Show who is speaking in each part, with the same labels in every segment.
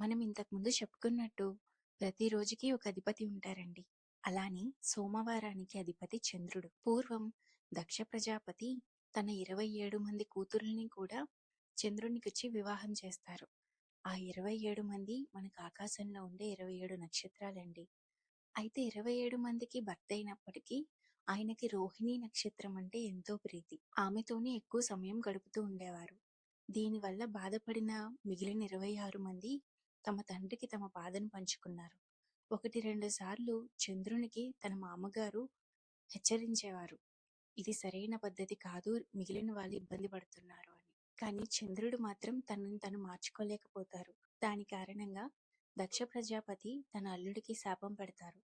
Speaker 1: మనం ఇంతకుముందు చెప్పుకున్నట్టు ప్రతి రోజుకి ఒక అధిపతి ఉంటారండి. అలానే సోమవారానికి అధిపతి చంద్రుడు. పూర్వం దక్ష ప్రజాపతి తన 27 మంది కూతుర్లని కూడా చంద్రునికిచ్చి వివాహం చేస్తారు. ఆ 27 మంది మనకు ఆకాశంలో ఉండే 27 నక్షత్రాలండి. అయితే 27 మందికి భర్త అయినప్పటికీ ఆయనకి రోహిణీ నక్షత్రం అంటే ఎంతో ప్రీతి. ఆమెతోనే ఎక్కువ సమయం గడుపుతూ ఉండేవారు. దీనివల్ల బాధపడిన మిగిలిన 26 మంది తమ తండ్రికి తమ బాధను పంచుకున్నారు. 1-2 సార్లు చంద్రునికి తన మామగారు హెచ్చరించేవారు, ఇది సరైన పద్ధతి కాదు, మిగిలిన వాళ్ళు ఇబ్బంది పడుతున్నారు అని. కానీ చంద్రుడు మాత్రం తనని తను మార్చుకోలేకపోతారు. దాని కారణంగా దక్ష ప్రజాపతి తన అల్లుడికి శాపం పెడతారు.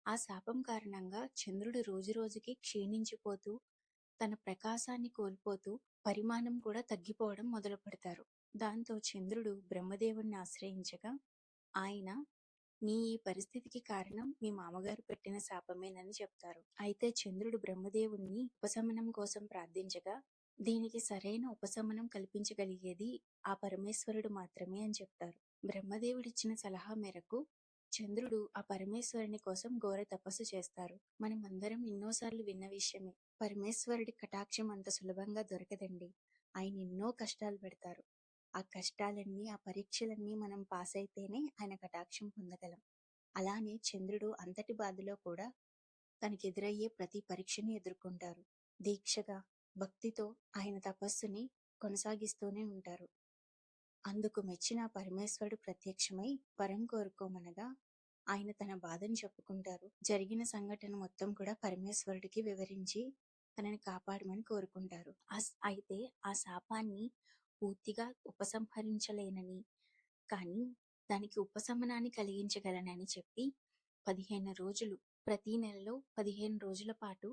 Speaker 1: ఆ శాపం కారణంగా చంద్రుడు రోజు రోజుకి క్షీణించిపోతూ తన ప్రకాశాన్ని కోల్పోతూ పరిమాణం కూడా తగ్గిపోవడం మొదలు పెడతారు. దాంతో చంద్రుడు బ్రహ్మదేవుణ్ణి ఆశ్రయించగా ఆయన, నీ ఈ పరిస్థితికి కారణం మీ మామగారు పెట్టిన శాపమేనని చెప్తారు. అయితే చంద్రుడు బ్రహ్మదేవుణ్ణి ఉపశమనం కోసం ప్రార్థించగా దీనికి సరైన ఉపశమనం కల్పించగలిగేది ఆ పరమేశ్వరుడు మాత్రమే అని చెప్తారు. బ్రహ్మదేవుడిచ్చిన సలహా మేరకు చంద్రుడు ఆ పరమేశ్వరుని కోసం ఘోర తపస్సు చేస్తారు. మనం అందరం ఎన్నోసార్లు విన్న విషయమే. పరమేశ్వరుడి కటాక్షం అంత సులభంగా దొరకదండి. ఆయన ఎన్నో కష్టాలు పెడతారు. ఆ కష్టాలన్నీ, ఆ పరీక్షలన్నీ మనం పాస్ అయితేనే ఆయన కటాక్షం పొందగలం. అలానే చంద్రుడు అంతటి బాధలో కూడా తనకి ఎదురయ్యే ప్రతి పరీక్షని ఎదుర్కొంటారు. దీక్షగా, భక్తితో ఆయన తపస్సుని కొనసాగిస్తూనే ఉంటారు. అందుకు మెచ్చిన పరమేశ్వరుడు ప్రత్యక్షమై వరం కోరుకోమనగా ఆయన తన బాధను చెప్పుకుంటారు. జరిగిన సంఘటన మొత్తం కూడా పరమేశ్వరుడికి వివరించి తనని కాపాడమని కోరుకుంటారు. అయితే ఆ శాపాన్ని పూర్తిగా ఉపసంహరించలేనని, కానీ దానికి ఉపశమనాన్ని కలిగించగలనని చెప్పి 15 రోజులు, ప్రతి నెలలో 15 రోజుల పాటు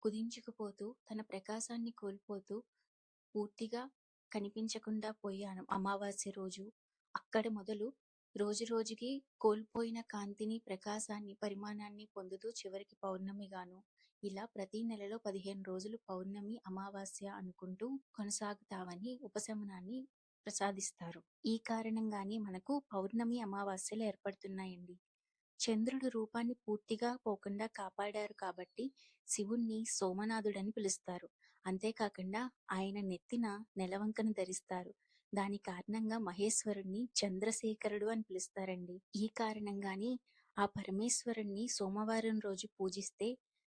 Speaker 1: కుదించుకుపోతూ తన ప్రకాశాన్ని కోల్పోతూ పూర్తిగా కనిపించకుండా పోయే అమావాస్య రోజు అక్కడ మొదలు రోజు రోజుకి కోల్పోయిన కాంతిని, ప్రకాశాన్ని, పరిమాణాన్ని పొందుతూ చివరికి పౌర్ణమిగాను ఇలా ప్రతి నెలలో 15 రోజులు పౌర్ణమి, అమావాస్య అనుకుంటూ కొనసాగుతామని ఉపశమనాన్ని ప్రసాదిస్తారు. ఈ కారణంగానే మనకు పౌర్ణమి, అమావాస్యలు ఏర్పడుతున్నాయండి. చంద్రుడు రూపాన్ని పూర్తిగా పోకుండా కాపాడారు కాబట్టి శివుణ్ణి సోమనాథుడని పిలుస్తారు. అంతేకాకుండా ఆయన నెత్తిన నెలవంకను ధరిస్తారు. దాని కారణంగా మహేశ్వరుణ్ణి చంద్రశేఖరుడు అని పిలుస్తారండి. ఈ కారణంగానే ఆ పరమేశ్వరుణ్ణి సోమవారం రోజు పూజిస్తే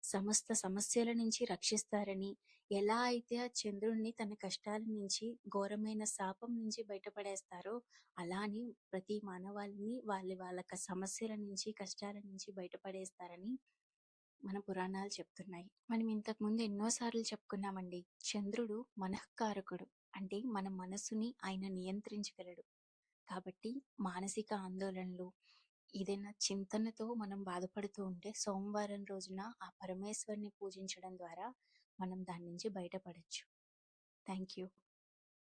Speaker 1: సమస్త సమస్యల నుంచి రక్షిస్తారని, ఎలా అయితే ఆ చంద్రుణ్ణి తన కష్టాల నుంచి, ఘోరమైన శాపం నుంచి బయటపడేస్తారో అలానే ప్రతి మానవాళిని వాళ్ళ సమస్యల నుంచి, కష్టాల నుంచి బయటపడేస్తారని మన పురాణాలు చెప్తున్నాయి. మనం ఇంతకు ముందు ఎన్నోసార్లు చెప్పుకున్నామండి, చంద్రుడు మనఃకారకుడు. అంటే మన మనసుని ఆయన నియంత్రించగలడు. కాబట్టి మానసిక ఆందోళనలు, ఏదైనా చింతనతో మనం బాధపడుతూ ఉంటే సోమవారం రోజున ఆ పరమేశ్వరుని పూజించడం ద్వారా మనం దాని నుంచి బయటపడచ్చు. Thank you.